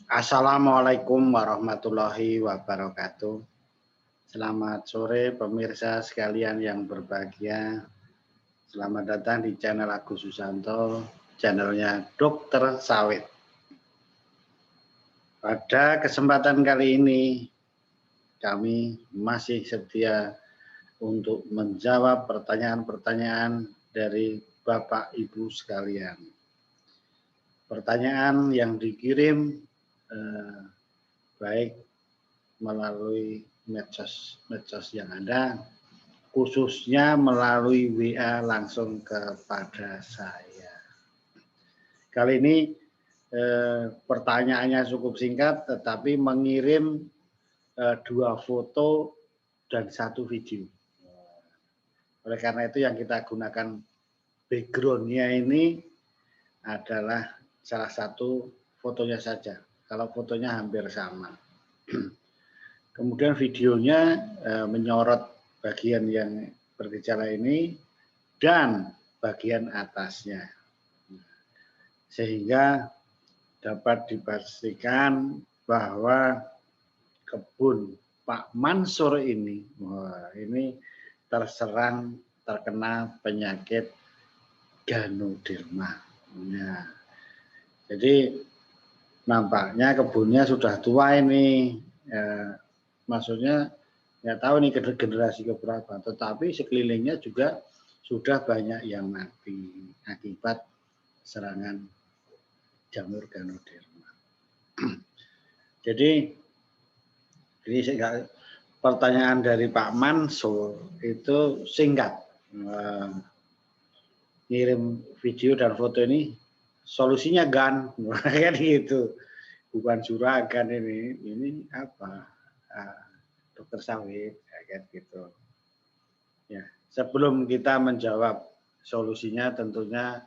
Assalamualaikum warahmatullahi wabarakatuh. Selamat sore pemirsa sekalian yang berbahagia. Selamat datang di channel Agus Susanto, channelnya Dokter Sawit. Pada kesempatan kali ini, kami masih setia untuk menjawab pertanyaan-pertanyaan dari Bapak Ibu sekalian. Pertanyaan yang dikirim baik melalui medsos yang ada, khususnya melalui WA langsung kepada saya. Kali ini pertanyaannya cukup singkat, tetapi mengirim 2 foto dan 1 video. Oleh karena itu yang kita gunakan background-nya ini adalah salah satu fotonya saja. Kalau fotonya hampir sama. Kemudian videonya menyorot bagian yang bergejala ini dan bagian atasnya. Sehingga dapat dipastikan bahwa kebun Pak Mansur ini, ini terkena penyakit Ganoderma. Nah, jadi nampaknya kebunnya sudah tua ini. Maksudnya nggak tahu nih generasi keberapa, tetapi sekelilingnya juga sudah banyak yang mati akibat serangan jamur Ganoderma. Jadi ini pertanyaan dari Pak Mansur itu singkat, ngirim video dan foto ini solusinya gan, kan gitu, bukan juragan ini apa? Dokter Sawit, kayak gitu. Ya, sebelum kita menjawab solusinya, tentunya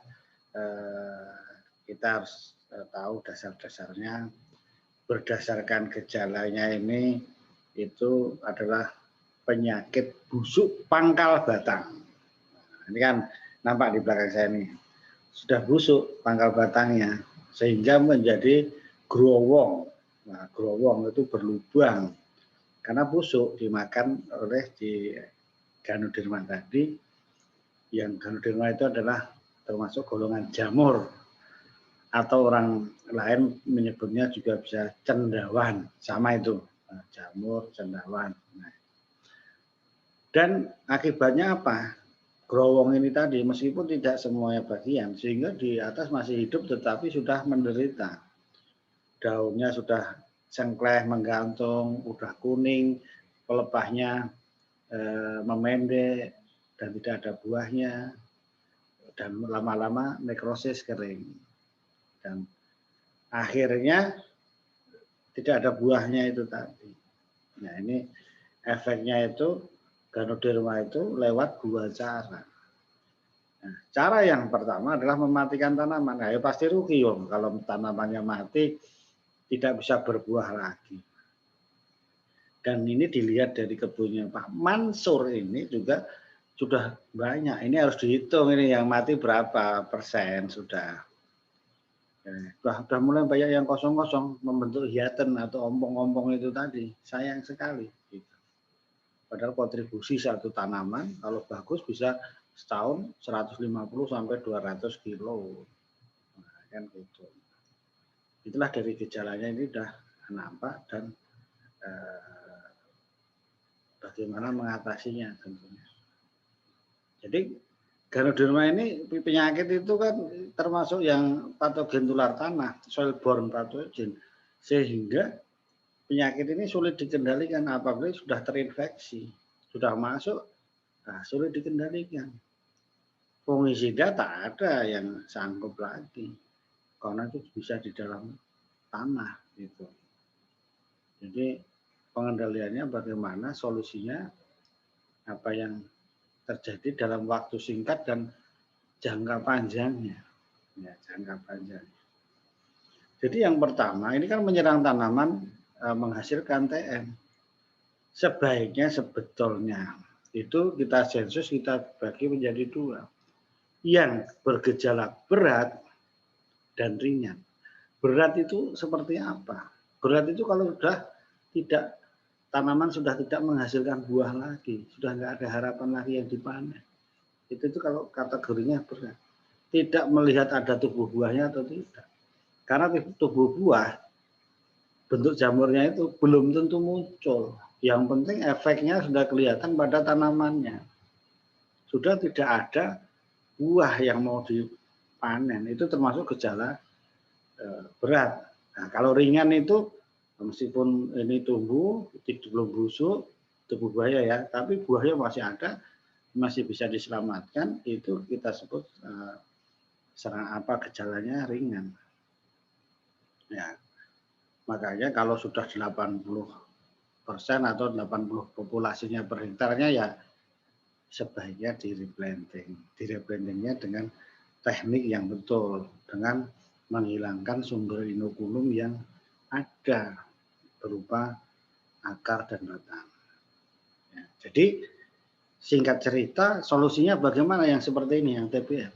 kita harus tahu dasar-dasarnya. Berdasarkan gejalanya ini itu adalah penyakit busuk pangkal batang. Ini kan nampak di belakang saya ini sudah busuk pangkal batangnya sehingga menjadi growong. Nah, growong itu berlubang karena busuk dimakan oleh di Ganoderma tadi. Yang Ganoderma itu adalah termasuk golongan jamur atau orang lain menyebutnya juga bisa cendawan, sama itu, jamur, cendawan. Nah, dan akibatnya apa? Growong ini tadi meskipun tidak semuanya bagian, sehingga di atas masih hidup tetapi sudah menderita. Daunnya sudah cengkleh, menggantung, udah kuning, pelepahnya memendek dan tidak ada buahnya, dan lama-lama nekrosis kering. Dan akhirnya tidak ada buahnya itu tadi. Nah, ini efeknya itu Ganoderma itu lewat 2 cara. Nah, cara yang pertama adalah mematikan tanaman. Nah, ya pasti rugi kalau tanamannya mati, tidak bisa berbuah lagi. Dan ini dilihat dari kebunnya Pak Mansur ini juga sudah banyak. Ini harus dihitung ini yang mati berapa persen sudah. Sudah mulai banyak yang kosong-kosong membentuk hiaten atau ompong-ompong itu tadi. Sayang sekali. Gitu. Padahal kontribusi satu tanaman kalau bagus bisa setahun 150 sampai 200 kilo. Nah, kan gitu. Itulah dari gejalanya ini sudah nampak dan bagaimana mengatasinya tentunya. Jadi Ganoderma ini penyakit itu kan termasuk yang patogen tular tanah, soil-borne pathogen, sehingga penyakit ini sulit dikendalikan apabila sudah terinfeksi, sudah masuk, nah sulit dikendalikan. Fungisida tak ada yang sanggup lagi, karena itu bisa di dalam tanah gitu. Jadi pengendaliannya bagaimana, solusinya apa yang terjadi dalam waktu singkat dan jangka panjangnya. Ya, jangka panjang. Jadi yang pertama ini kan menyerang tanaman menghasilkan TM. Sebaiknya sebetulnya itu kita sensus, kita bagi menjadi 2. Yang bergejala berat dan ringan. Berat itu seperti apa? Berat itu kalau sudah tidak, tanaman sudah tidak menghasilkan buah lagi, sudah nggak ada harapan lagi yang dipanen. Itu kalau kategorinya berat. Tidak melihat ada tubuh buahnya atau tidak. Karena tubuh buah, bentuk jamurnya itu belum tentu muncul. Yang penting efeknya sudah kelihatan pada tanamannya. Sudah tidak ada buah yang mau dipanen, itu termasuk gejala berat. Nah, kalau ringan itu meskipun ini tumbuh belum busuk tubuh buahnya ya, tapi buahnya masih ada, masih bisa diselamatkan, itu kita sebut gejalanya ringan. Ya, makanya kalau sudah 80% atau 80 populasinya per hektarnya ya sebaiknya direplantingnya dengan teknik yang betul, dengan menghilangkan sumber inokulum yang ada berupa akar dan batang. Ya, jadi singkat cerita, solusinya bagaimana yang seperti ini, yang TBM?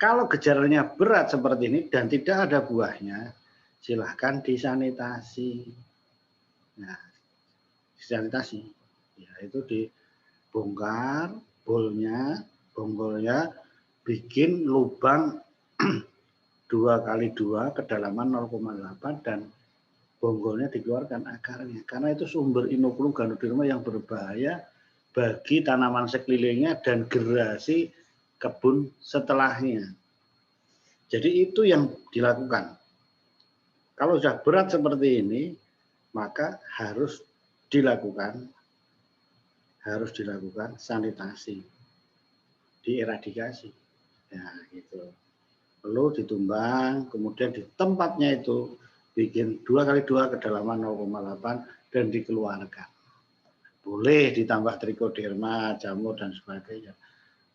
Kalau gejalanya berat seperti ini dan tidak ada buahnya, silahkan disanitasi. Nah, disanitasi, ya itu dibongkar bonggolnya, bikin lubang 2x2 kedalaman 0,8 dan bonggolnya dikeluarkan akarnya. Karena itu sumber inokulum Ganoderma yang berbahaya bagi tanaman sekelilingnya dan gerasi kebun setelahnya. Jadi itu yang dilakukan. Kalau sudah berat seperti ini, maka harus dilakukan sanitasi, dieradikasi. Ya, gitu. Perlu ditumbang, kemudian di tempatnya itu bikin 2x2 kedalaman 0,8 dan dikeluarkan. Boleh ditambah trichoderma, jamur dan sebagainya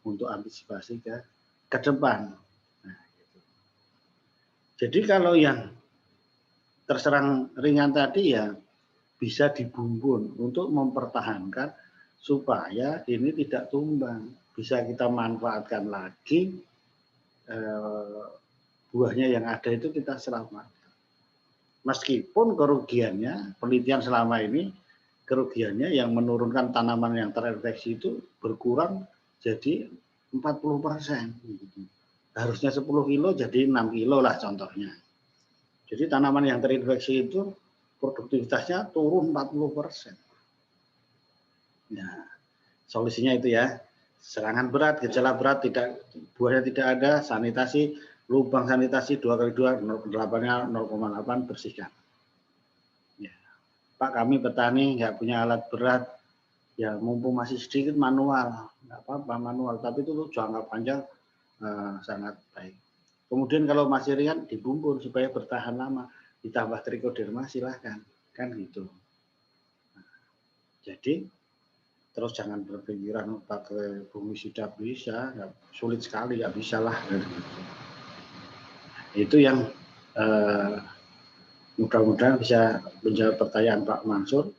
untuk antisipasi ke depan. Nah, gitu. Jadi kalau yang terserang ringan tadi ya bisa dibumbun untuk mempertahankan supaya ini tidak tumbang. Bisa kita manfaatkan lagi. Buahnya yang ada itu kita selamatkan. Meskipun kerugiannya, penelitian selama ini, kerugiannya yang menurunkan tanaman yang terinfeksi itu berkurang jadi 40%. Harusnya 10 kilo jadi 6 kilo lah contohnya. Jadi tanaman yang terinfeksi itu produktivitasnya turun 40%. Nah, solusinya itu ya. Serangan berat, gejala berat, buahnya tidak ada, sanitasi, lubang sanitasi 2x2, 0,8 bersihkan. Ya. Pak, kami petani nggak punya alat berat, ya mumpung masih sedikit manual, nggak apa-apa manual, tapi itu jangka panjang sangat baik. Kemudian kalau masih ringan dibumbun supaya bertahan lama, ditambah trichoderma silahkan, kan gitu. Nah, jadi terus jangan berpikiran pakai fungisida bisa, ya, sulit sekali, ya bisa lah. Itu yang mudah-mudahan bisa menjawab pertanyaan Pak Mansur.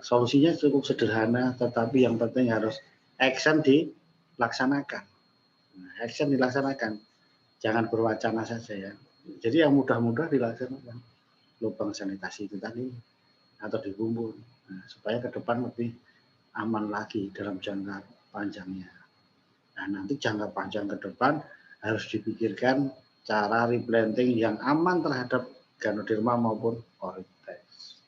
Solusinya cukup sederhana, tetapi yang penting harus action dilaksanakan. Action dilaksanakan, jangan berwacana saja ya. Jadi yang mudah-mudah dilaksanakan, lubang sanitasi itu tadi atau dibumbun, supaya ke depan lebih aman lagi dalam jangka panjangnya. Nah, nanti jangka panjang ke depan harus dipikirkan cara replanting yang aman terhadap Ganoderma maupun Oryctes.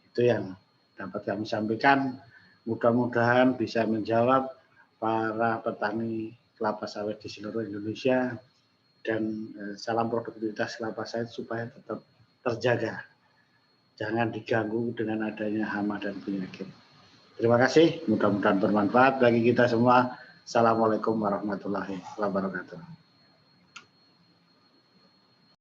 Itu yang dapat kami sampaikan. Mudah-mudahan bisa menjawab para petani kelapa sawit di seluruh Indonesia, dan salam produktivitas kelapa sawit supaya tetap terjaga. Jangan diganggu dengan adanya hama dan penyakit. Terima kasih, mudah-mudahan bermanfaat bagi kita semua. Assalamualaikum warahmatullahi wabarakatuh.